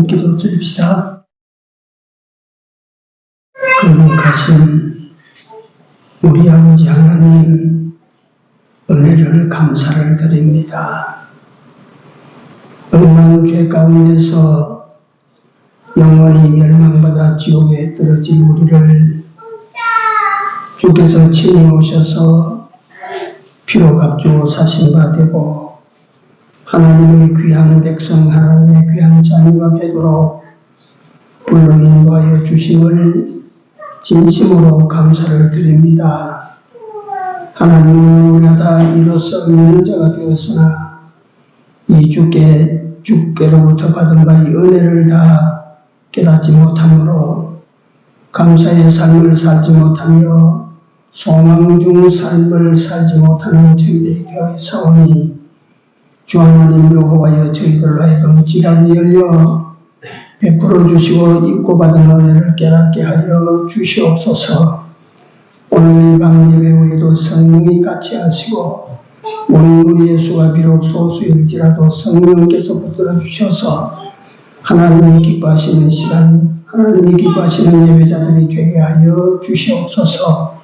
기도 드립시다. 거룩하신 우리 아버지 하나님, 은혜를 감사를 드립니다. 얼마나 죄 가운데서 영원히 멸망받아 지옥에 떨어질 우리를 주께서 친히 오셔서 피로 값주고 사신 바 되고 하나님의 귀한 백성, 하나님의 귀한 자녀가 되도록 불러 인도하여 주심을 진심으로 감사를 드립니다. 하나님은 우리가 다 이로써 믿는 자가 되었으나 이 주께로부터 받은 바의 은혜를 다 깨닫지 못함으로 감사의 삶을 살지 못하며 소망 중 삶을 살지 못하는 저희들이 되어 있사오니 주 하나님 여호와여 저희들로 하여금 지갑이 열려 베풀어 주시고 입고 받은 은혜를 깨닫게 하여 주시옵소서. 오늘 이 밤 예배 후에도 성령이 같이 하시고 모인 우리의 수가 비록 소수일지라도 성령께서 붙들어 주셔서 하나님이 기뻐하시는 시간, 하나님이 기뻐하시는 예배자들이 되게 하여 주시옵소서.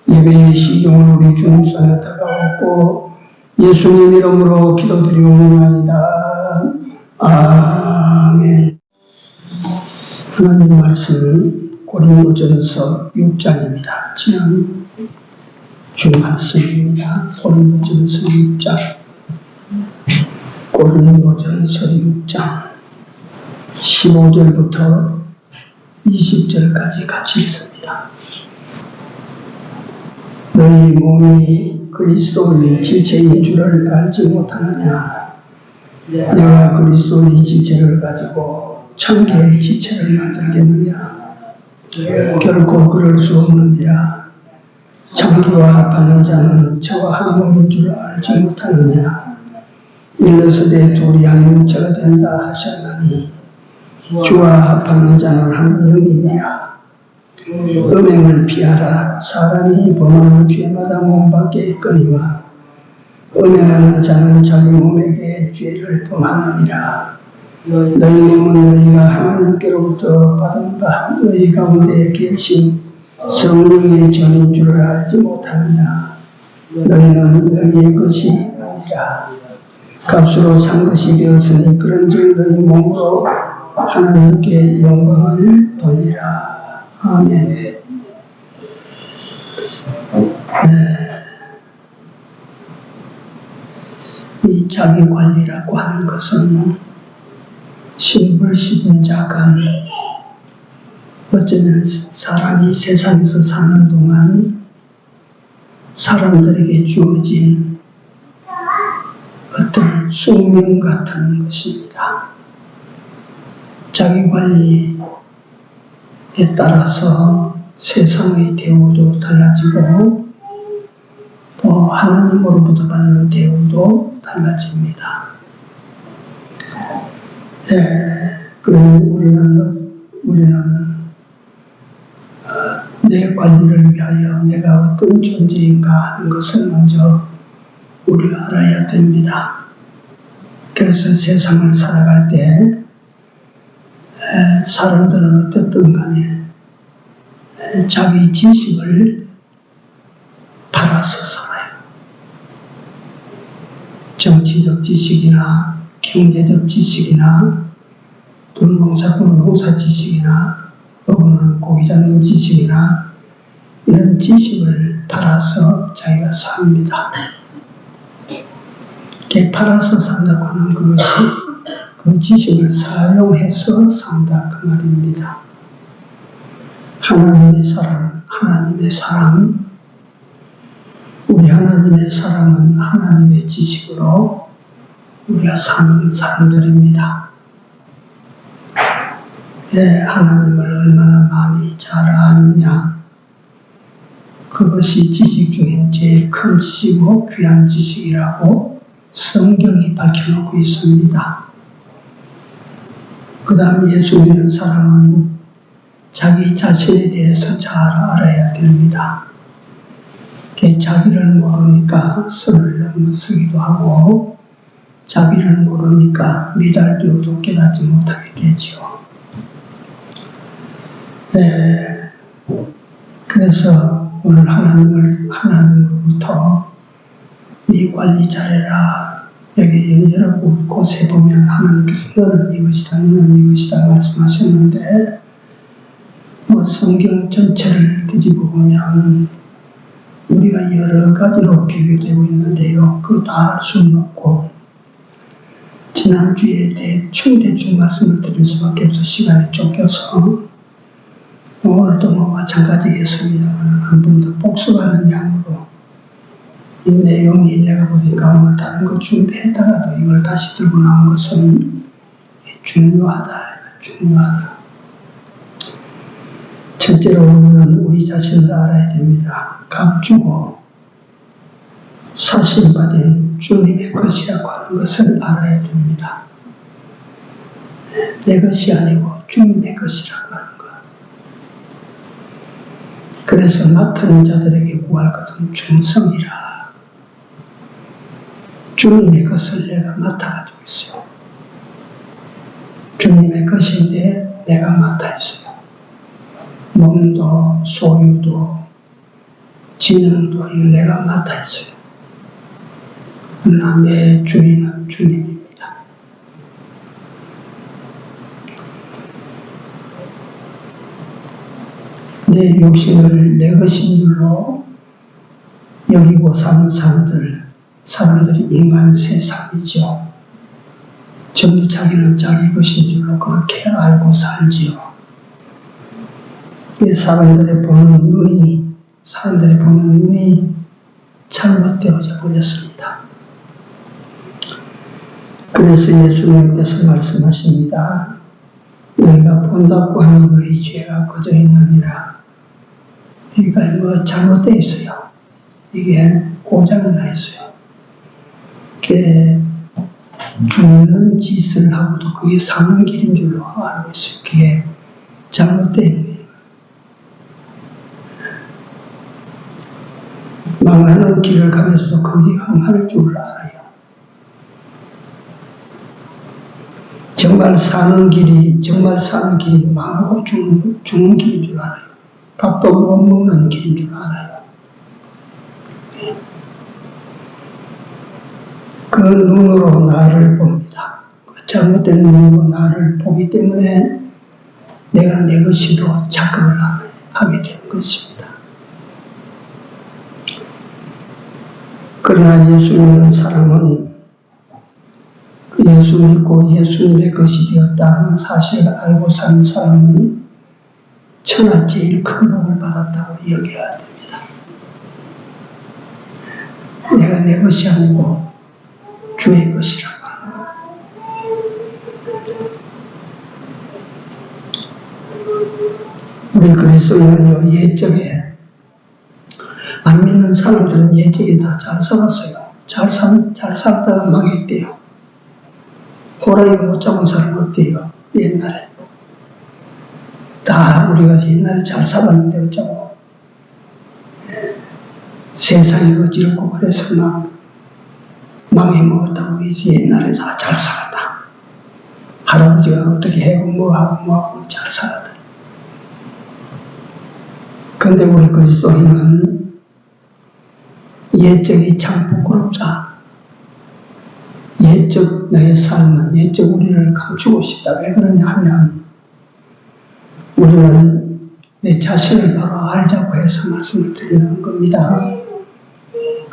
예배의 시경을 우리 주님 손에 다가오고 예수님 이름으로 기도드리옵나이다. 아멘. 하나님 말씀은 고린도전서 6장입니다. 지난 주 말씀입니다. 고린도전서 6장. 고린도전서 6장 15절부터 20절까지 같이 읽습니다. 너희 몸이 그리스도의 지체인 줄을 알지 못하느냐? 내가 그리스도의 지체를 가지고 천개의 지체를 만들겠느냐? 결코 그럴 수 없느니라. 창기와 합하는 자는 저와 한 몸인 줄 알지 못하느냐? 일러스되 둘이 한 육체가 된다 하셨나니 주와 합하는 자는 한 영이니라. 음행을 피하라. 사람이 범하는 죄마다 몸밖에 있거니와 음행하는 자는 자기 몸에게 죄를 범하느니라. 너희 몸은 너희가 하나님께로부터 받은 바 너희 가운데 계신 성령의 전인 줄을 알지 못하느냐? 너희는 너희의 것이 아니라 값으로 산 것이 되었으니 그런즉 너희 몸으로 하나님께 영광을 돌리라. 아멘. 이 자기관리라고 하는 것은 신불 시든 자간, 어쩌면 사람이 세상에서 사는 동안 사람들에게 주어진 어떤 숙명 같은 것입니다. 자기관리에 따라서 세상의 대우도 달라지고 또 하나님으로부터 받는 대우도 달라집니다. 그럼 우리는 내 관리를 위하여 내가 어떤 존재인가 하는 것을 먼저 우리가 알아야 됩니다. 그래서 세상을 살아갈 때 사람들은 어떻든 간에 자기 지식을 팔아서 살아요. 정치적 지식이나 경제적 지식이나 또 농사 지식이나 어부는 고기 잡는 지식이나 이런 지식을 팔아서 자기가 삽니다. 이렇게 팔아서 산다고 하는 것이 그 지식을 사용해서 산다 그 말입니다. 하나님의 사람, 우리 하나님의 사람은 하나님의 지식으로 우리가 사는 사람들입니다. 하나님을 얼마나 많이 잘 아느냐, 그것이 지식 중에 제일 큰 지식이고 귀한 지식이라고 성경이 밝혀놓고 있습니다. 그 다음 예수 믿는 사람은 자기 자신에 대해서 잘 알아야 됩니다. 자기를 모르니까 선을 넘어서기도 하고 자비를 모르니까 미달 뒤어도 깨닫지 못하게 되지요. 그래서 오늘 하나님으로부터 네 관리 잘해라. 여기 여러 곳에 보면 하나님께서 너는 이것이다, 너는 이것이다 말씀하셨는데, 뭐 성경 전체를 뒤집어 보면 우리가 여러 가지로 비교되고 있는데요. 그거 다 알 수는 없고, 지난주에 대충 말씀을 드릴 수밖에 없어 시간에 쫓겨서, 오늘도 뭐 마찬가지겠습니다만 한 번 더 복습하는 양으로 이 내용이 내가 보니까 오늘 다른 거 준비했다가도 이걸 다시 들고 나온 것은 중요하다. 첫째로 우리는 우리 자신을 알아야 됩니다. 값주고 사실받은 주님의 것이라고 하는 것을 알아야 됩니다. 내 것이 아니고 주님의 것이라고 하는 것. 그래서 맡은 자들에게 구할 것은 충성이라. 주님의 것을 내가 맡아가지고 있어요. 주님의 것인데 내가 맡아 있어요. 몸도 소유도 지능도 이거 내가 맡아 있어요. 그러나 내 주인은 주님입니다. 내 욕심을 내 것인 줄로 여기고 사는 사람들이 인간 세상이죠. 전부 자기는 자기 것인 줄로 그렇게 알고 살지요. 사람들이 보는 눈이 잘못되어져 버렸습니다. 그래서 예수님께서 말씀하십니다. 너희가 본다고 하는 너희 죄가 그저 있느니라. 그러니까 뭐 잘못되어 있어요. 이게 고장이 나 있어요. 그게 죽는 짓을 하고도 그게 사는 길인 줄로 알고 있어요. 그게 잘못되어 있는 거예요. 망하는 길을 가면서도 거기 흥할 줄 알아요. 정말 사는 길이 망하고 죽는 길인 줄 알아요. 밥도 못 먹는 길인 줄 알아요. 그 눈으로 나를 봅니다. 잘못된 눈으로 나를 보기 때문에 내가 내 것으로 착각을 하게 되는 것입니다. 그러나 예수 믿는 사람은 예수 믿고 예수님의 것이 되었다 하는 사실을 알고 사는 사람은 천하 제일 큰 복을 받았다고 여겨야 됩니다. 내가 내 것이 아니고 주의 것이라고 하는 것. 우리 그리스도인은요, 예적에 안 믿는 사람들은 예적에 다 잘 살았어요. 잘 살다가 망했대요. 호랑이 못 잡은 사람 어때요? 옛날에. 다 우리가 옛날에 잘 살았는데 어쩌고. 세상이 어지럽고 그래서 막 망해먹었다고 이제 옛날에 다 잘 살았다. 할아버지가 어떻게 해고 뭐하고 잘 살았다. 근데 우리 그리스도인은 옛적이 참 부끄럽다. 옛적 나의 삶은 옛적 우리를 감추고 싶다. 왜 그러냐 하면 우리는 내 자신을 바로 알자고 해서 말씀을 드리는 겁니다.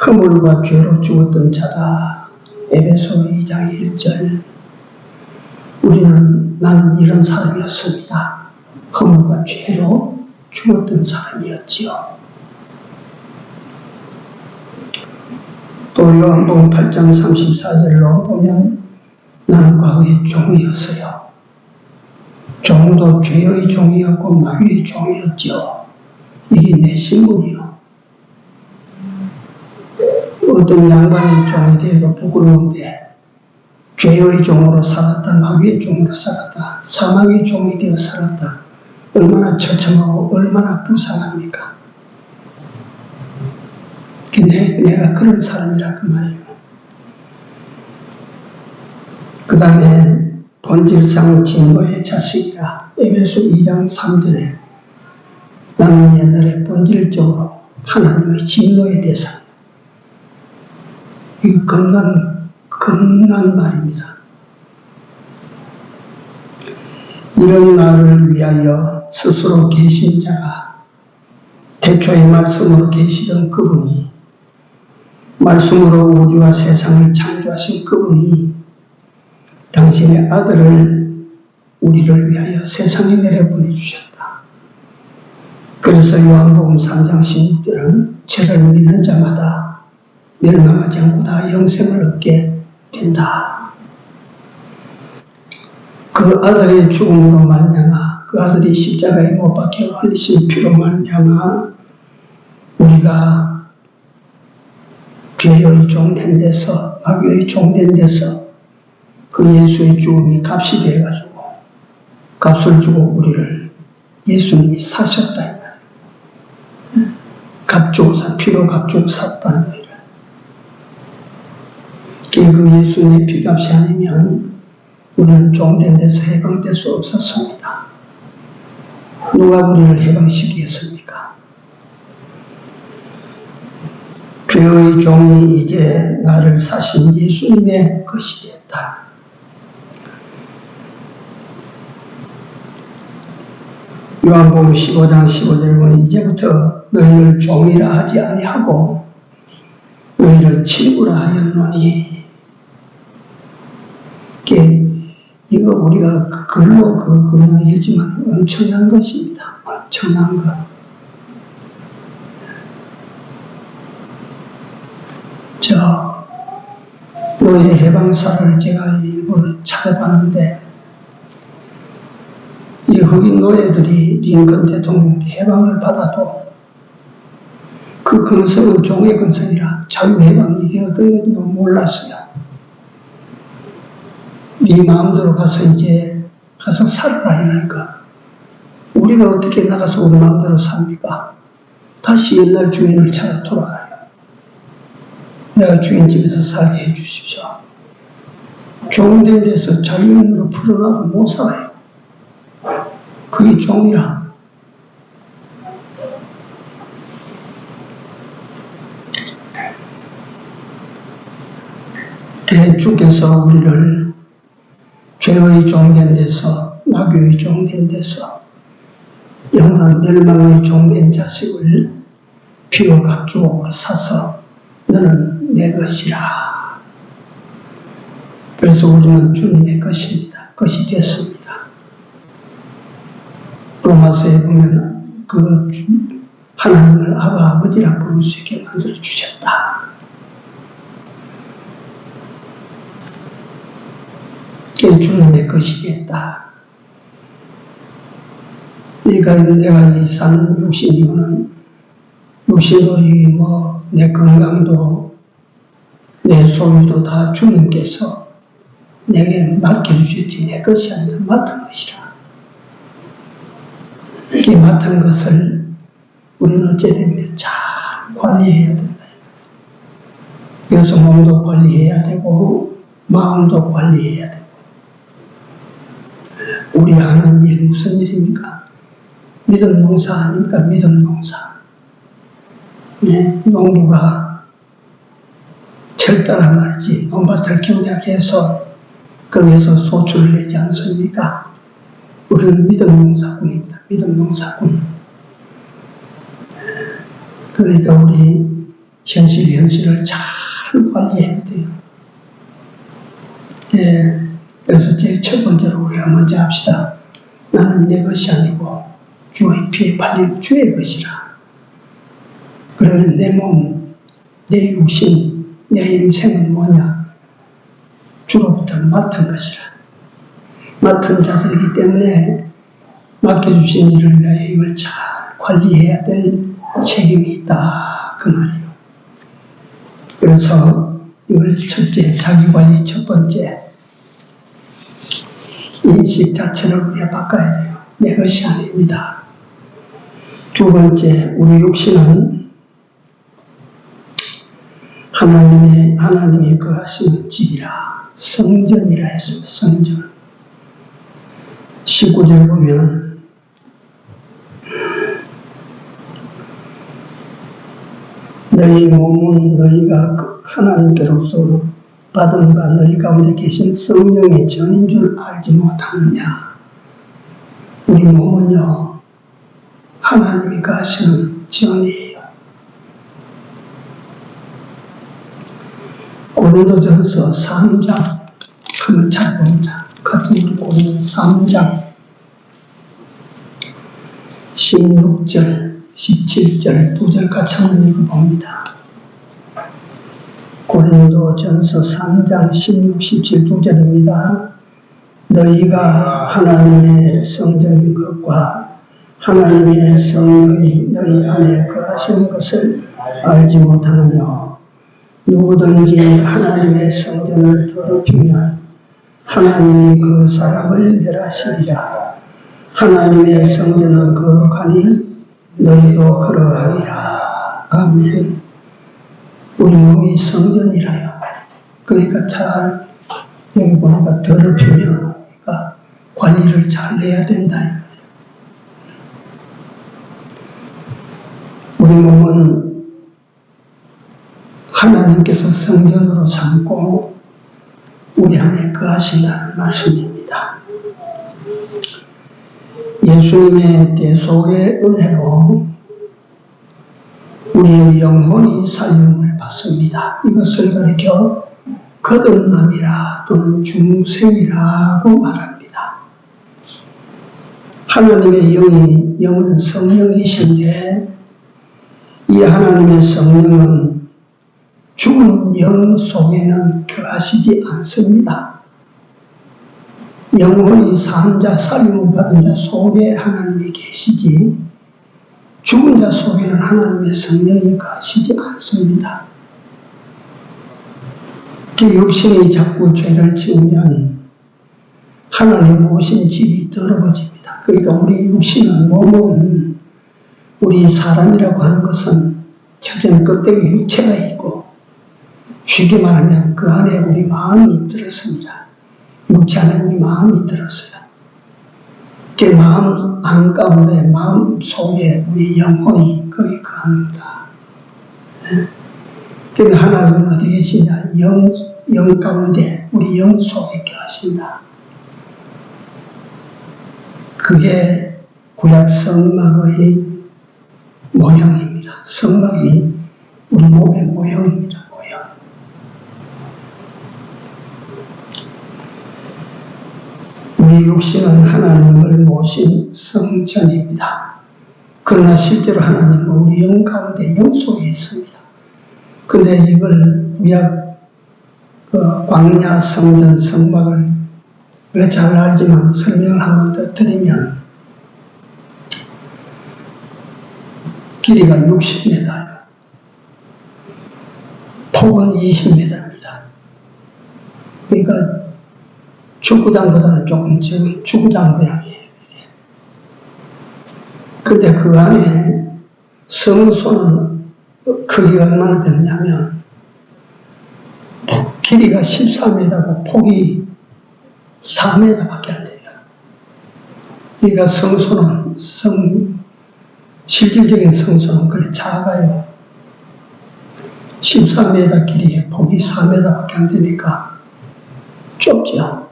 허물과 죄로 죽었던 자다. 에베소 2장 1절. 나는 이런 사람이었습니다. 허물과 죄로 죽었던 사람이었지요. 또 요한복음 8장 34절로 보면 나는 과거에 종이었어요. 종도 죄의 종이었고 마귀의 종이었죠. 이게 내 신분이요. 어떤 양반의 종이 되어도 부끄러운데 죄의 종으로 살았다, 마귀의 종으로 살았다, 사망의 종이 되어 살았다. 얼마나 처참하고 얼마나 불쌍합니까? 내가 그런 사람이라 그 말이에요. 그 다음에 본질상 진노의 자식이라 에베소 2장 3절에 나는 옛날에 본질적으로 하나님의 진노의 대상. 이거 겁난 말입니다. 이런 나를 위하여 스스로 계신 자가 태초의 말씀으로 계시던 그분이 말씀으로 우주와 세상을 창조하신 그분이 당신의 아들을 우리를 위하여 세상에 내려보내주셨다. 그래서 요한복음 3장 16절은 죄를 믿는 자마다 멸망하지 않고 다 영생을 얻게 된다. 그 아들의 죽음으로 말미암아 그 아들이 십자가에 못 박혀 흘리신 피로 말미암아 우리가 죄의 종된 데서 악의 종된 데서 그 예수의 죽음이 값이 되어가지고 값을 주고 우리를 예수님이 사셨다. 값주고 피로 값주고 샀다는 거예요. 그 예수님의 피값이 아니면 우리는 종된 데서 해방될 수 없었습니다. 누가 우리를 해방시키겠습니까? 죄의 종이 이제 나를 사신 예수님의 것이 됐다. 요한복음 15장 15절에 보면 이제부터 너희를 종이라 하지 아니하고 너희를 친구라 하였노니 이거 우리가 글로 그냥 읽지만 엄청난 것입니다. 엄청난 것. 노예 해방사를 제가 일부러 찾아봤는데 이 흑인 노예들이 링컨 대통령한테 해방을 받아도 그 근성은 종의 근성이라 자유해방 이게 어떤 건지도 몰랐어요. 네 마음대로 가서 살아라 이러니까 우리가 어떻게 나가서 우리 마음대로 삽니까? 다시 옛날 주인을 찾아 돌아가요. 내가 주인 집에서 살게 해주십시오. 종된 데서 자유인으로 풀어놔도 못 살아요. 그게 종이라. 주께서 우리를 죄의 종된 데서 마귀의 종된 데서 영원한 멸망의 종된 자식을 피로 값주고 사서 너는 내 것이라. 그래서 우리는 주님의 것입니다. 것이 됐습니다. 로마서에 보면 그 하나님을 아버지라 부를 수 있게 만들어 주셨다. 그게 주님의 것이 됐다. 그러니까 내가 이 사는 육신이고는 육신도 내 건강도 내 소유도 다 주님께서 내게 맡겨주셨지 내 것이 아니라 맡은 것이라. 이 맡은 것을 우리는 어찌되면 잘 관리해야 된다. 그래서 몸도 관리해야 되고 마음도 관리해야 되고. 우리 하는 일 무슨 일입니까? 믿음 농사 아닙니까? 믿음 농사. 농부가 철다란 말이지 논밭을 경작해서 거기에서 소출을 내지 않습니까? 우리는 믿음 농사꾼입니다. 믿음 농사꾼. 그러니까 우리 현실을 잘 관리해야 돼요. 그래서 제일 첫 번째로 우리가 먼저 합시다. 나는 내 것이 아니고 주의 피에 팔린 주의 것이라. 그러면 내 몸, 내 육신, 내 인생은 뭐냐? 주로부터 맡은 것이라. 맡은 자들이기 때문에 맡겨주신 일을 위하여 이걸 잘 관리해야 될 책임이 있다. 그 말이에요. 그래서 이걸 첫째, 자기관리 첫 번째. 인식 자체를 우리가 바꿔야 돼요. 내 것이 아닙니다. 두 번째, 우리 육신은 하나님이 거하시는 집이라, 성전이라 했습니다. 성전. 19절 보면 너희 몸은 너희가 하나님께로부터 받은 바 너희 가운데 계신 성령의 전인 줄 알지 못하느냐. 우리 몸은요, 하나님이 거하시는 전이에요. 고린도전서 3장 한번 잘 봅니다. 같은 우리 고린도 3장 16절, 17절 두 절 같이 한번 읽어봅니다. 고린도전서 3장 16, 17 두 절입니다. 너희가 하나님의 성전인 것과 하나님의 성령이 너희 안에 거하시는 것을 알지 못하느냐. 누구든지 하나님의 성전을 더럽히면 하나님이 그 사람을 멸하시리라. 하나님의 성전은 거룩하니 너희도 그러하리라. 아멘. 우리 몸이 성전이라요. 그러니까 잘 여기 보니까 더럽히면 그러니까 관리를 잘 해야 된다. 우리 몸은 하나님께서 성전으로 삼고 우리 안에 거하신다는 말씀입니다. 예수님의 대속의 은혜로 우리의 영혼이 살림을 받습니다. 이것을 가리켜 거듭남이라 또는 중생이라고 말합니다. 하나님의 영은 성령이신데 이 하나님의 성령은 죽은 영 속에는 거하시지 않습니다. 영혼이 산 자, 살림을 받은 자 속에 하나님이 계시지 죽은 자 속에는 하나님의 성령이 거하시지 않습니다. 그 육신이 자꾸 죄를 지으면 하나님 모신 집이 더러워집니다. 그러니까 우리 육신은, 몸은, 우리 사람이라고 하는 것은 첫째는 껍데기 육체가 있고 쉽게 말하면 그 안에 우리 마음이 들었습니다. 육체 안에 우리 마음이 들었어요. 그 마음 안가운데, 마음 속에 우리 영혼이 거기 거합니다. 그러면 하나님은 어디 계시냐? 영 가운데 우리 영 속에 거하신다. 그게 구약 성막의 모형입니다. 성막이 우리 몸의 모형입니다. 모형. 우리 육신은 하나님을 모신 성전입니다. 그러나 실제로 하나님은 우리 영 가운데 영 속에 있습니다. 근데 이걸 구약 광야 성전 성막을 우리가 잘 알지만 설명을 한 번 더 드리면 길이가 60m, 폭은 20m입니다. 그러니까 축구장보다는 조금 적은 축구장 모양이에요. 근데 그 안에 성소는 크기가 얼마나 되느냐면 길이가 14m고 폭이 4m밖에 안 돼요. 그러니까 성소는 실질적인 성소는 그리 작아요. 13m 길이에 폭이 4m밖에 안 되니까 좁죠.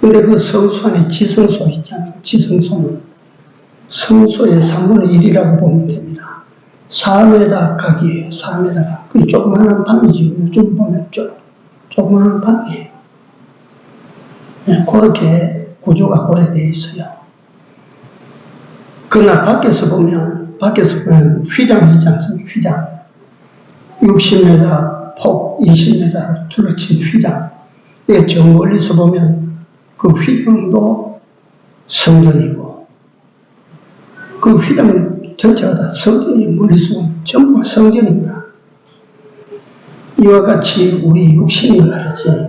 근데 그 성소 안에 지성소 있잖아요. 지성소는 성소의 3분의 1이라고 보면 됩니다. 4m 각이에요. 4m. 그 조그마한 방이죠. 요즘 보면 조그마한 방이에요. 네, 그렇게 구조가 오래되어 있어요. 그러나 밖에서 보면 휘장이 있지 않습니까? 휘장. 60m, 폭 20m 둘러친 휘장. 이게 저 멀리서 보면 그 휘장도 성전이고, 그 휘장 전체가 다 성전이 멀리서 보면 전부 성전입니다. 이와 같이 우리 육신이 말이지,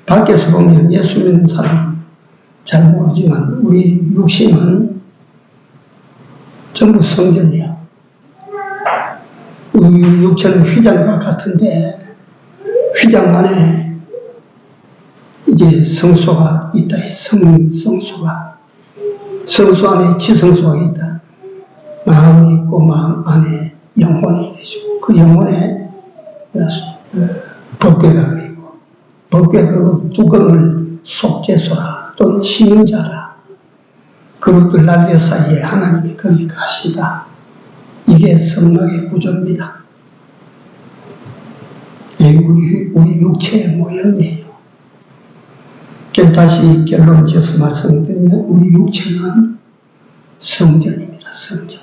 밖에서 보면 예수 믿는 사람은 잘 모르지만 우리 육신은 전부 성전이야. 우리 육체는 휘장과 같은데 휘장 안에 이제 성소가 있다. 성소 안에 지성소가 있다. 마음이 있고 마음 안에 영혼이 계시고 그 영혼에 법궤가 있고 법궤 그 뚜껑을 속죄소라 또는 신자라 그것들 날개 사이에 하나님이 거기 가시다. 이게 성막의 구조입니다. 우리 육체의 모형이에요. 그래서 다시 결론 지어서 말씀드리면 우리 육체는 성전입니다. 성전.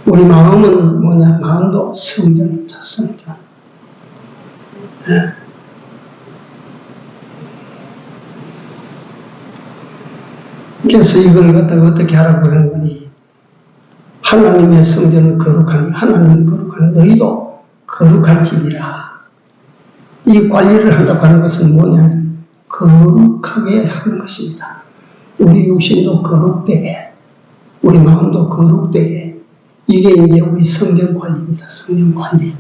우리 마음은 뭐냐? 마음도 성전입니다. 성전. 네. 그래서 이걸 갖다가 어떻게 하라고 그러는 거니? 하나님의 성전은 거룩하니 하나님은 거룩하니 너희도 거룩할지니라. 이 관리를 한다고 하는 것은 뭐냐면 거룩하게 하는 것입니다. 우리 육신도 거룩되게, 우리 마음도 거룩되게. 이게 이제 우리 성전 관리입니다. 성전 관리.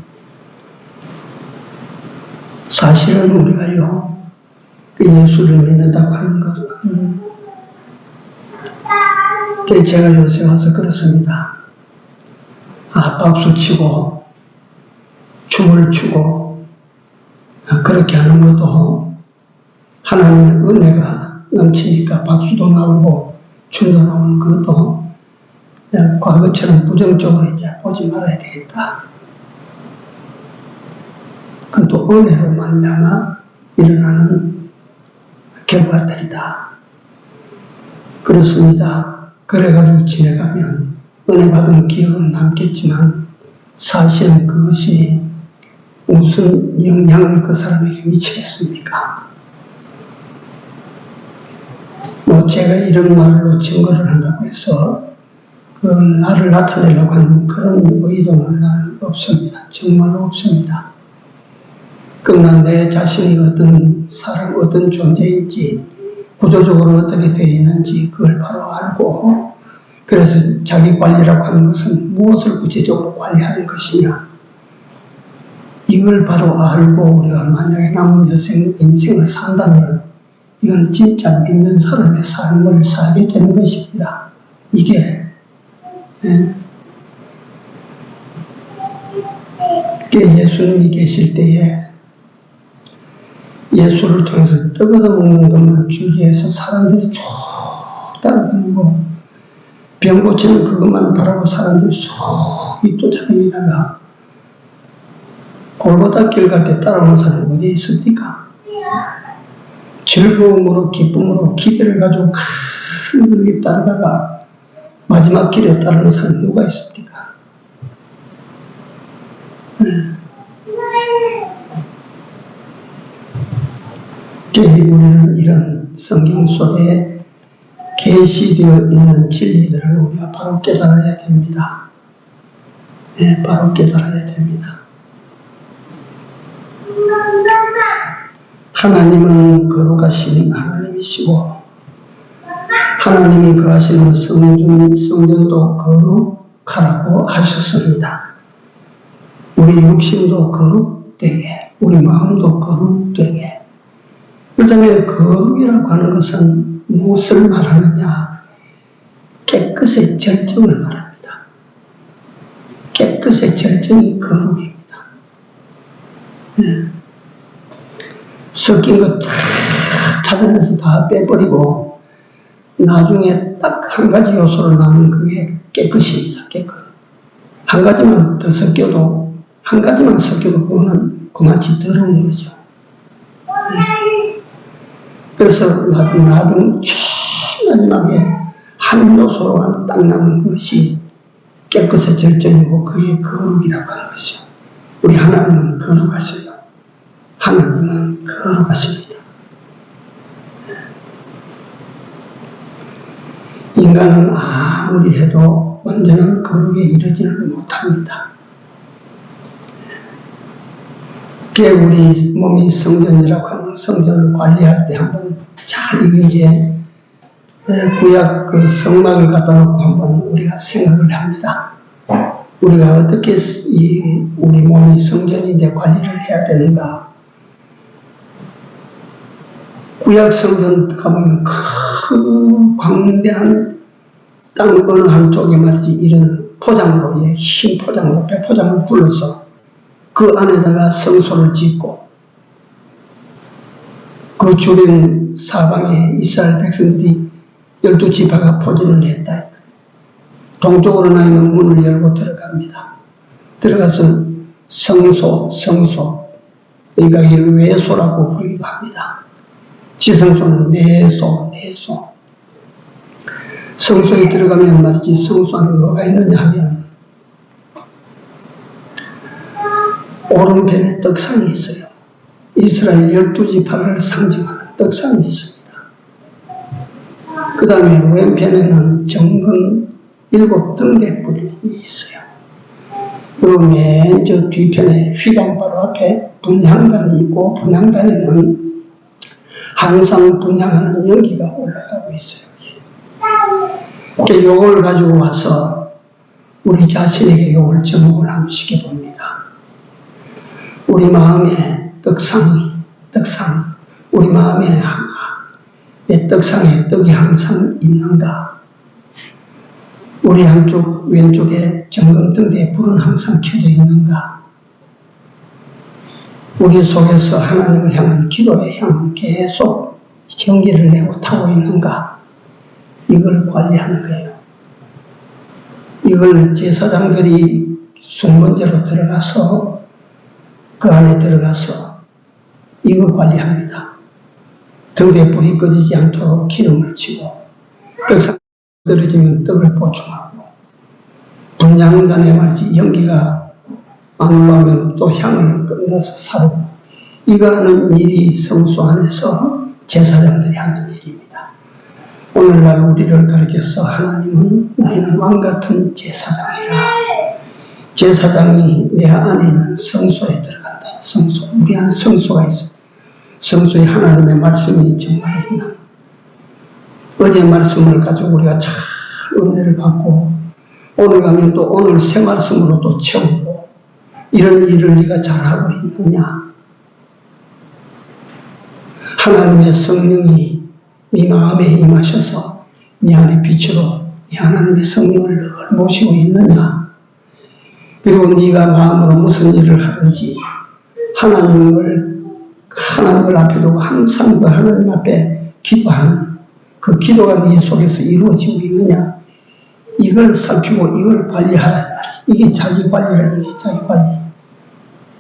사실은 우리가요, 예수를 믿는다고 하는 것은, 제가 요새 와서 그렇습니다. 박수 치고, 춤을 추고, 그렇게 하는 것도 하나님의 은혜가 넘치니까 박수도 나오고, 춤도 나오는 것도 과거처럼 부정적으로 이제 보지 말아야 되겠다. 그것도 은혜로 말미암아 일어나는 결과들이다. 그렇습니다. 그래가지고 지내가면 은혜 받은 기억은 남겠지만 사실은 그것이 무슨 영향을 그 사람에게 미치겠습니까? 제가 이런 말로 증거를 한다고 해서 나를 나타내려고 하는 그런 의도는 나는 없습니다. 정말로 없습니다. 그러나 내 자신이 어떤 사람, 어떤 존재인지, 구조적으로 어떻게 되어 있는지 그걸 바로 알고, 그래서 자기 관리라고 하는 것은 무엇을 구체적으로 관리하는 것이냐. 이걸 바로 알고 우리가 만약에 남은 인생을 산다면 이건 진짜 믿는 사람의 삶을 살게 되는 것입니다. 이게 예수님이 계실 때에 예수를 통해서 떡 얻어먹는 것만 주기위해서 사람들이 쭉 따라다니고 병 고치는 그것만 바라고 사람들이 쭉 쫓아다니다가 골고다 길 갈 때 따라오는 사람이 어디에 있습니까? 즐거움으로 기쁨으로 기대를 가지고 그렇게 따르다가 마지막 길에 따르는 사람이 누가 있습니까? 우리는 이런 성경 속에 계시되어 있는 진리들을 우리가 바로 깨달아야 됩니다. 네, 바로 깨달아야 됩니다. 하나님은 거룩하신 하나님이시고 하나님이 거하시는 성전도 거룩하라고 하셨습니다. 우리 육신도 거룩되게, 우리 마음도 거룩되게. 그렇다면 거룩이라고 하는 것은 무엇을 말하느냐? 깨끗의 절정을 말합니다. 깨끗의 절정이 거룩입니다. 네. 섞인 거 다 찾아내서 다 빼버리고 나중에 딱 한 가지 요소로 남은 그게 깨끗입니다. 깨끗. 한 가지만 더 섞여도, 한 가지만 섞여도 그거는 그만치 더러운 거죠. 네. 그래서 나중 제일 마지막에 한 요소로 딱 남은 것이 깨끗의 절정이고 그게 거룩이라고 하는 것이죠. 우리 하나님은 거룩하셔요. 하나님은 거룩하십니다. 인간은 아무리 해도 완전한 거룩에 이르지는 못합니다. 그게 우리 몸이 성전이라고 하는 성전을 관리할 때 한번 잘 이제 구약 그 성막을 갖다 놓고 한번 우리가 생각을 합니다. 우리가 어떻게 우리 몸이 성전인데 관리를 해야 되는가? 구약 성전 가보면 큰 광대한 땅 어느 한쪽에 말이지 이런 포장으로, 흰 포장으로, 백포장을 둘러서 그 안에다가 성소를 짓고 그 주변 사방에 이스라엘 백성들이 12지파가 포진을 했다. 동쪽으로 나 있는 문을 열고 들어갑니다. 들어가서 성소, 그러니까 이걸 외소라고 부르기도 합니다. 지성소는 내소. 성소에 들어가면 말이지 성소 안에 뭐가 있느냐 하면 오른편에 떡상이 있어요. 이스라엘 12지파를 상징하는 떡상이 있습니다. 그 다음에 왼편에는 정금 7등대불이 있어요. 그리고 맨 저 뒤편에 휘장 바로 앞에 분향단이 있고, 분향단에는 항상 분향하는 연기가 올라가고 있어요. 요걸 가지고 와서 우리 자신에게 요걸 접목을 한번 시켜봅니다. 우리 마음에 떡상, 우리 마음에 내 떡상에 떡이 항상 있는가? 우리 한쪽 왼쪽에 정금등대에 불은 항상 켜져 있는가? 우리 속에서 하나님을 향한 기도의 향은 계속 경계를 내고 타고 있는가? 이걸 관리하는 거예요. 이걸 제사장들이 순번제로 들어가서 그 안에 들어가서 이거 관리합니다. 등대에 불이 꺼지지 않도록 기름을 치고 떡상 떨어지면 떡을 보충하고 분향단에 말이지 연기가 안 올라오면 또 향을 넣어서 사르고 이거 하는 일이 성소 안에서 제사장들이 하는 일입니다. 오늘날 우리를 가르쳐서 하나님은 나이는 왕같은 제사장이라. 제사장이 내 안에 있는 성소에 들어간다. 성소, 우리 안에 성소가 있어. 성소에 하나님의 말씀이 정말 있나. 어제 말씀을 가지고 우리가 잘 은혜를 받고 오늘 가면 또 오늘 새 말씀으로 또 채우고 이런 일을 네가 잘하고 있느냐. 하나님의 성령이 네 마음에 임하셔서 네 안에 빛으로 네 하나님의 성령을 늘 모시고 있느냐. 그리고 네가 마음으로 무슨 일을 하든지 하나님을 앞에 두고 항상 그 하나님 앞에 기도하는 그 기도가 네 속에서 이루어지고 있느냐. 이걸 살피고 이걸 관리하라. 이게 자기 관리라. 이게 자기 관리.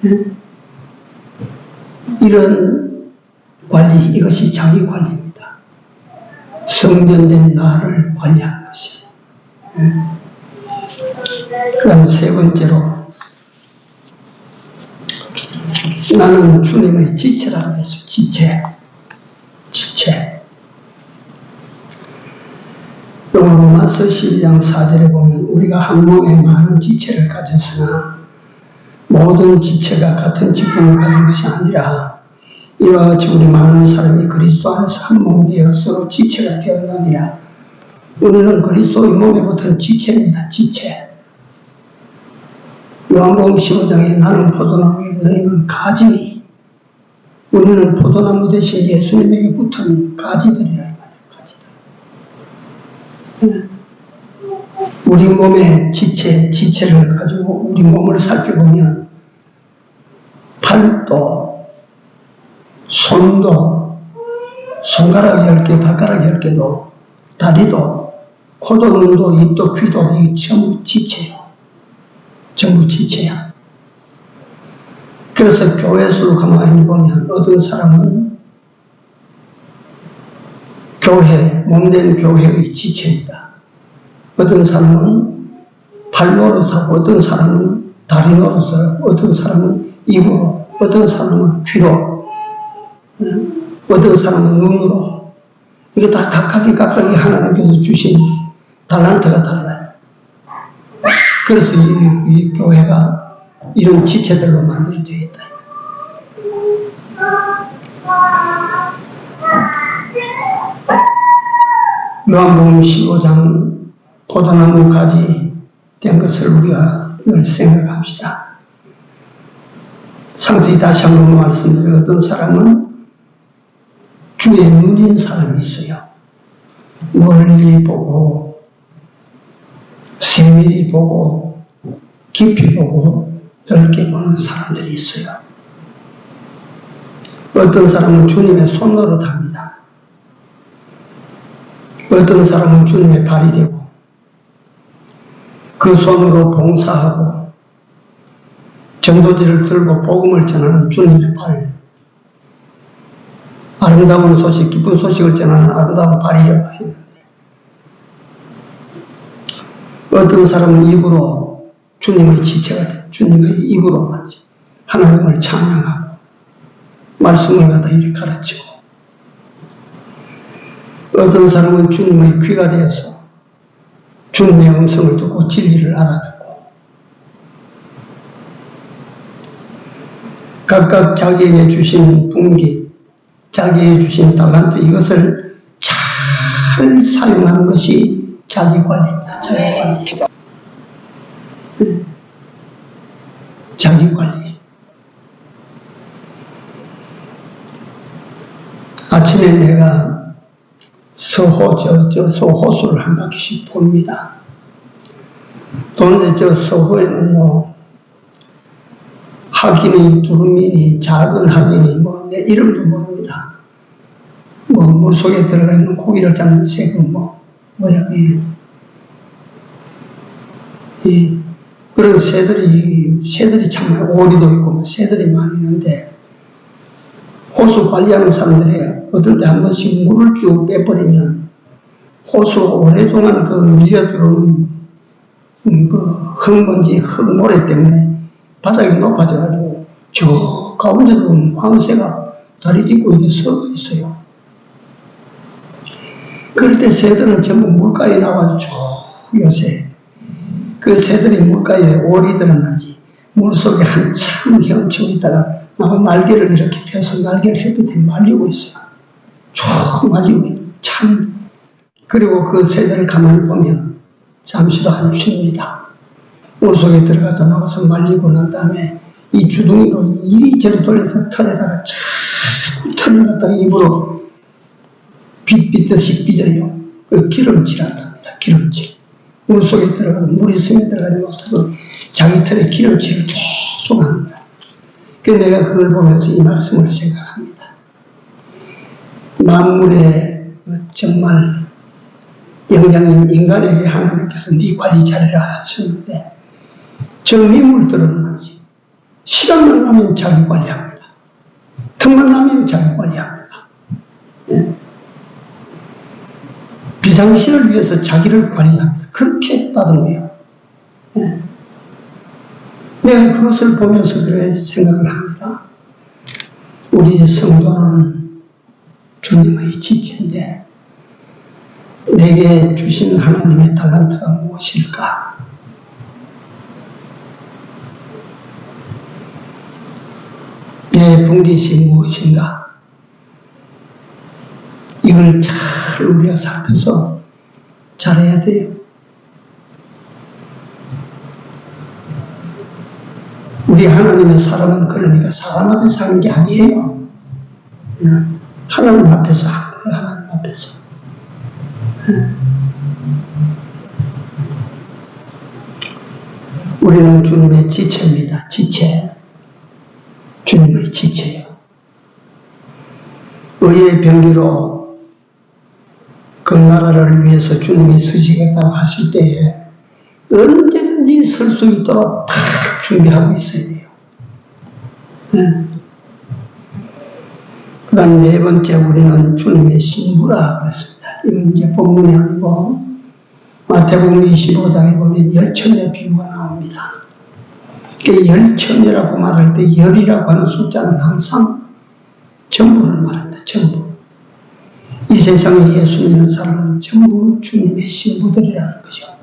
네? 이런 관리, 이것이 자기 관리입니다. 성전된 나를 관리하는 것이에요. 네? 그 다음 세 번째로 나는 주님의 지체라고 했어요. 지체. 로마서 12장 4절에 보면 우리가 한 몸에 많은 지체를 가졌으나 모든 지체가 같은 직분을 가진 것이 아니라 이와 같이 우리 많은 사람이 그리스도 안에서 한 몸 되어 서로 지체가 되었느니라. 우리는 그리스도의 몸에 붙은 지체입니다. 지체. 요한복음 15장에 나는 포도나무에 너희는 가지니 우리는 포도나무 대신 예수님에게 붙은 가지들이라. 우리 몸의 지체를 가지고 우리 몸을 살펴보면 팔도, 손도, 손가락 10개, 발가락 10개도, 다리도, 코도, 눈도, 입도, 귀도, 이게 전부 지체예요. 전부 지체야. 그래서 교회에서 가만히 보면 어떤 사람은 몸된 교회의 지체입니다. 어떤 사람은 발 노릇하고, 어떤 사람은 다리 노릇을, 어떤 사람은 입으로, 어떤 사람은 귀로, 어떤 사람은 눈으로. 이게 다 각각이 하나님께서 주신 달란트가 달라요. 그래서 이 교회가 이런 지체들로 만들어져 있다. 요한복음 15장 포도나무 가지 된 것을 우리가 늘 생각합시다. 상세히 다시 한번 말씀드려, 어떤 사람은 주의 눈인 사람이 있어요. 멀리 보고, 세밀히 보고, 깊이 보고, 넓게 보는 사람들이 있어요. 어떤 사람은 주님의 손으로 답니다. 어떤 사람은 주님의 발이 되고, 그 손으로 봉사하고, 전도지를 들고 복음을 전하는 주님의 발, 아름다운 소식, 기쁜 소식을 전하는 아름다운 발이어야 했는데, 어떤 사람은 입으로 주님의 지체가 된 주님의 입으로 말이죠. 하나님을 찬양하고 말씀을 갖다 이렇게 가르치고, 어떤 사람은 주님의 귀가 되어서 주님의 음성을 듣고 진리를 알아듣고, 각각 자기에게 주신 분기, 자기에게 주신 달란트, 이것을 잘 사용하는 것이 자기 관리입니다. 자기 관리. 자기 관리. 아침에 내가 서호수를 한 바퀴씩 봅니다. 그런데 서호에는요, 학인이, 두루미니, 작은 학인이, 내 이름도 모릅니다. 물속에 들어가 있는 고기를 잡는 새그, 그런 새들이 참, 오리도 있고, 새들이 많이 있는데, 호수 관리하는 사람들이 어떤 때 한 번씩 물을 쭉 빼버리면, 호수 오랫동안 밀려 들어오는 흙먼지, 흙모래 때문에 바닥이 높아져가지고, 저 가운데로 황새가 다리 딛고 이렇게 서 있어요. 그럴 때 새들은 전부 물가에 나와서 쭉 요새, 그 새들이 물가에, 오리들은 말이지, 물속에 한참 헤엄치고 있다가 나무 날개를 이렇게 펴서 날개를 햇빛에 말리고 있어요. 쭉 말리고 있는, 참. 그리고 그 새들을 가만히 보면 잠시도 안 쉽니다. 물속에 들어가다 나와서 말리고 난 다음에 이 주둥이로 이리저리 돌려서 털에다가 자꾸 털을 갖다가 입으로 빗듯이 빚어요. 그 기름칠한답니다. 기름칠. 물속에 들어가서 물이 스며 들어가지 못하고 자기 털에 기름칠을 계속 합니다. 그래서 내가 그걸 보면서 이 말씀을 생각합니다. 만물에 정말 영장인 인간에게 하나님께서 네 관리 잘해라 하셨는데, 정미물들은 말이지, 시간만 나면 자기 관리합니다. 틈만 나면 자기 관리합니다. 비상시를 위해서 자기를 관리합니다. 그렇게 했다는 거예요. 내가 그것을 보면서 그래 생각을 합니다. 우리 성도는 주님의 지체인데 내게 주신 하나님의 달란트가 무엇일까? 내 분깃이 무엇인가? 이걸 잘 우리가 살펴서 잘해야 돼요. 우리 하나님의 사람은 그러니까 사람 앞에서 하는 게 아니에요. 하나님 앞에서 하는 거예요. 하나님 앞에서. 우리는 주님의 지체입니다. 지체. 주님의 지체예요. 의의 병기로 그 나라를 위해서 주님이 쓰시겠다고 하실 때에 언제든지 설 수 있도록 다 준비하고 있어야 돼요. 그 다음 네 번째, 우리는 주님의 신부라 그랬습니다. 이건 이제 본문이 아니고 마태복음 25장에 보면 열처녀 비유가 나옵니다. 열처녀라고 말할 때 열이라고 하는 숫자는 항상 전부를 말합니다. 전부. 이 세상에 예수 믿는 사람은 전부 주님의 신부들이라는 거죠.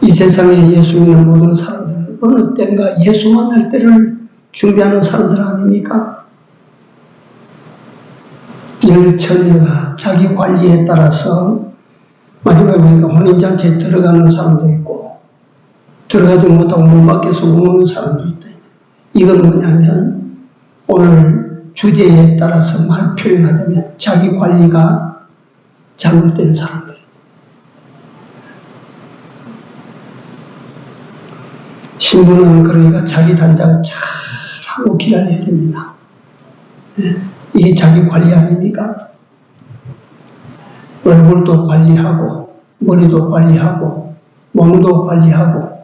이 세상에 예수 믿는 모든 사람들은 어느 때인가 예수 만날 때를 준비하는 사람들 아닙니까? 열처녀가 자기 관리에 따라서 마지막에 보니까 혼인잔치에 들어가는 사람도 있고, 들어가지 못하고 문 밖에서 우는 사람도 있다. 이건 뭐냐면, 오늘 주제에 따라서 말 표현하자면, 자기 관리가 잘못된 사람들. 신부는 그러니까 자기 단장 잘 하고 기다려야 됩니다. 이게 자기 관리 아닙니까? 얼굴도 관리하고, 머리도 관리하고, 몸도 관리하고.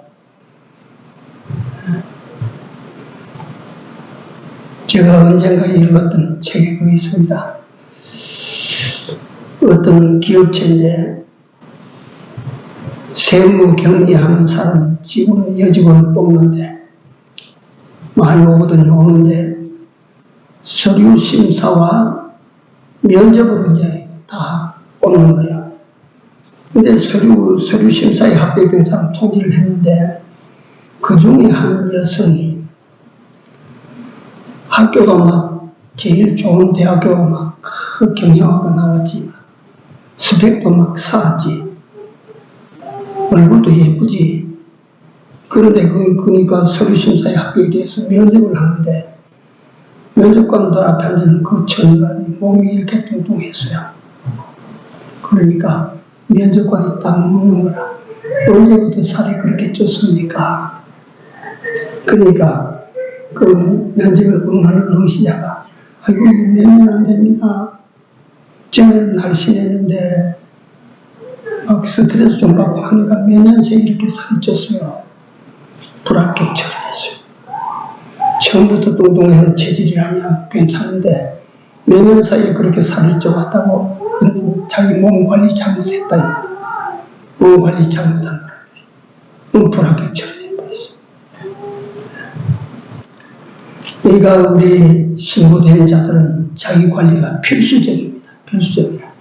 제가 언젠가 읽었던 책에 그게 있습니다. 어떤 기업체인데, 세무 격리하는 사람, 직원, 여직원을 뽑는데, 많이 오거든요. 오는데, 서류 심사와 면접을 이제 다 뽑는 거예요. 근데 서류 심사에 합격된 사람 통지를 했는데, 그 중에 한 여성이 학교도 막 제일 좋은 대학교 막 경영학과 나왔지, 스펙도 막 쌓았지, 얼굴도 예쁘지. 그런데 그러니까 서류 심사에 합격이 돼서 면접을 하는데, 면접관들 앞에 앉은 그 처녀가 몸이 이렇게 뚱뚱했어요. 그러니까 면접관이 딱 묻는 거라. 언제부터 살이 그렇게 쪘습니까? 그러니까 그 면접에 응하는 응시자가, 아이고, 몇 년 안 됩니다. 저는 날씬했는데 막 스트레스 좀 받고 하니까 몇 년 새에 이렇게 살이 쪘어요. 불합격처럼 했어요. 처음부터 뚱뚱한 체질이라면 괜찮은데 몇 년 사이에 그렇게 살이 쪄갔다고 자기 몸 관리 잘못했다. 몸 관리 잘못한 거라. 불합격처럼 해버렸어요. 그러니까 우리 신부된 자들은 자기 관리가 필수적입니다. 필수적이야.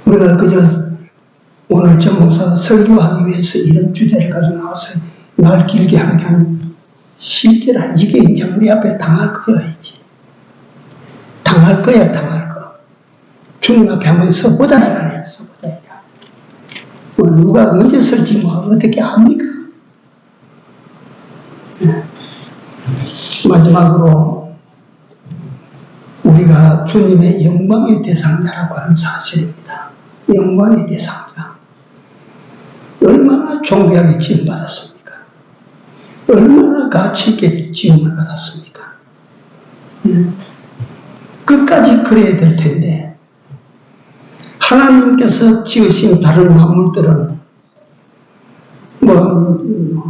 우리가 그저 오늘 전 목사가 설교하기 위해서 이런 주제를 가지고 나와서 말 길게 하는 게 아니고, 실제로 이게 이제 우리 앞에 당할 거야지. 당할 거야, 당할 거. 주님 앞에 한번 서보자, 이거야, 서보자, 이거. 누가 언제 설지 뭐 어떻게 합니까? 마지막으로 우리가 주님의 영광의 대상자라고 하는 사실입니다. 영광의 대상자. 얼마나 존귀하게 지음받았습니까? 얼마나 가치 있게 지음을 받았습니까? 끝까지 그래야 될 텐데, 하나님께서 지으신 다른 만물들은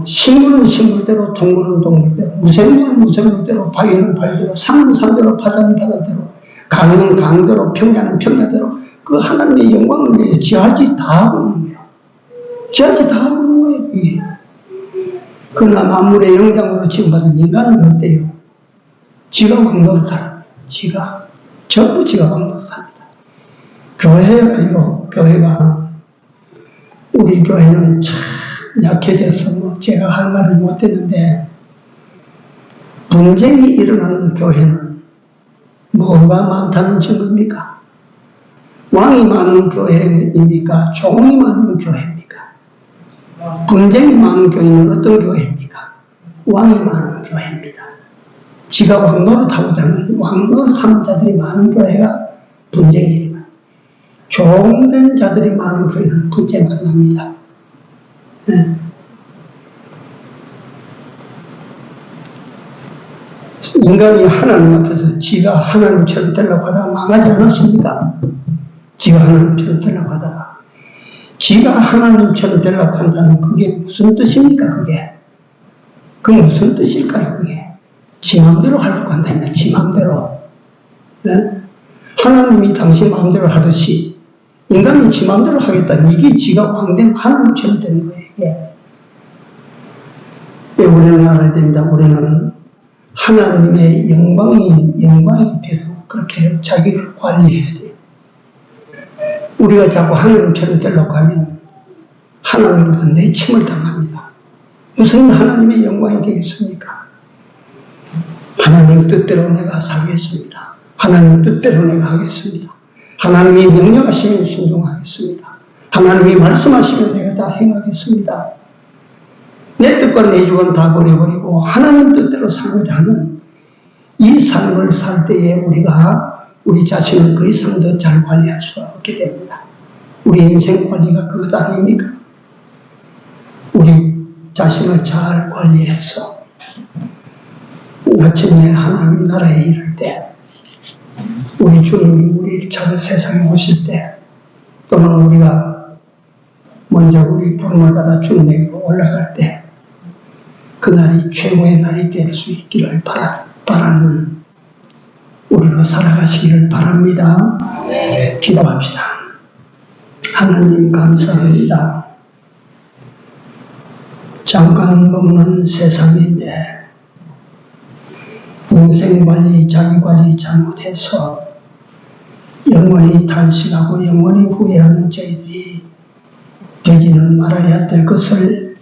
식물은 식물대로, 동물은 동물대로, 무생물은 무생물대로, 바위는 바위대로, 산은 산대로, 바다는 바다대로, 강은 강대로, 평야는 평야대로, 그 하나님의 영광을 위해 지할 짓 다 하고 있는 거예요. 지할 짓 다 하고 있는 거예요, 그게. 그러나 만물의 영장으로 지음받은 인간은 어때요? 지가 왕노릇합니다. 지가. 전부 지가 왕노릇합니다. 교회가, 우리 교회는 참 약해져서 제가 할 말을 못 듣는데, 분쟁이 일어나는 교회는 뭐가 많다는 증거입니까? 왕이 많은 교회입니까? 종이 많은 교회입니까? 분쟁이 많은 교회는 어떤 교회입니까? 왕이 많은 교회입니다. 지가 왕노릇하고자 하는, 왕노릇하는 자들이 많은 교회가 분쟁이 일어납니다. 종된 자들이 많은 교회는 분쟁 안 납니다. 네. 인간이 하나님 앞에서 지가 하나님처럼 되려고 하다가 망하지 않았습니까? 지가 하나님처럼 되려고 하다가. 지가 하나님처럼 되려고 한다는 그게 무슨 뜻입니까, 그게? 그게 무슨 뜻일까요, 그게? 지 마음대로 하려고 한다면, 지 마음대로. 네? 하나님이 당신 마음대로 하듯이 인간이 지 마음대로 하겠다면 이게 지가 왕된 하나님처럼 되는 거예요, 이게. 우리는 알아야 됩니다. 우리는 하나님의 영광이 되도록 그렇게 자기를 관리해야 돼요. 우리가 자꾸 하나님처럼 되려고 하면 하나님으로부터 내침을 당합니다. 무슨 하나님의 영광이 되겠습니까? 하나님 뜻대로 내가 살겠습니다. 하나님 뜻대로 내가 하겠습니다. 하나님이 명령하시면 순종하겠습니다. 하나님이 말씀하시면 내가 다 행하겠습니다. 내 뜻과 내 주관 다 버려버리고 하나님 뜻대로 살고자 하는 이 삶을 살 때에 우리가 우리 자신을 그 이상 더 잘 관리할 수가 없게 됩니다. 우리 인생 관리가 그것 아닙니까? 우리 자신을 잘 관리해서 마침내 하나님 나라에 이를 때, 우리 주님이 우리를 찾아 세상에 오실 때, 또는 우리가 먼저 우리 부름을 받아 주님에게로 올라갈 때, 그날이 최고의 날이 될 수 있기를 바라는 우리로 살아가시기를 바랍니다. 네. 기도합시다. 하나님 감사합니다. 잠깐 머무는 세상인데 인생관리, 자기관리 잘못해서 영원히 탄식하고 영원히 후회하는 저희들이 되지는 말아야 될 것을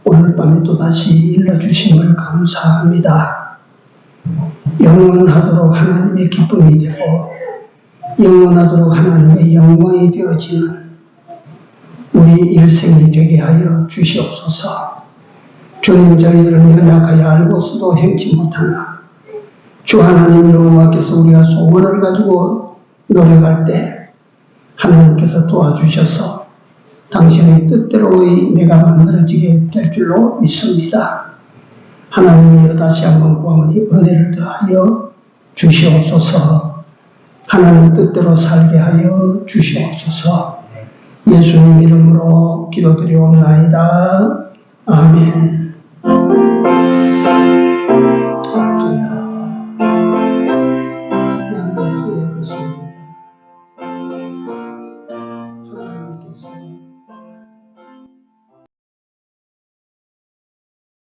오늘 밤에 또다시 일러주심을 감사합니다. 영원하도록 하나님의 기쁨이 되고 영원하도록 하나님의 영광이 되어지는 우리 일생이 되게 하여 주시옵소서. 주님, 저희들은 연약하여 알고서도 행치 못하나 주 하나님 여호와께서 우리가 소원을 가지고 노력할 때 하나님께서 도와주셔서 당신의 뜻대로의 내가 만들어지게 될 줄로 믿습니다. 하나님이여 다시 한번 구하오니 은혜를 더하여 주시옵소서. 하나님 뜻대로 살게 하여 주시옵소서. 예수님 이름으로 기도드리옵나이다. 아멘.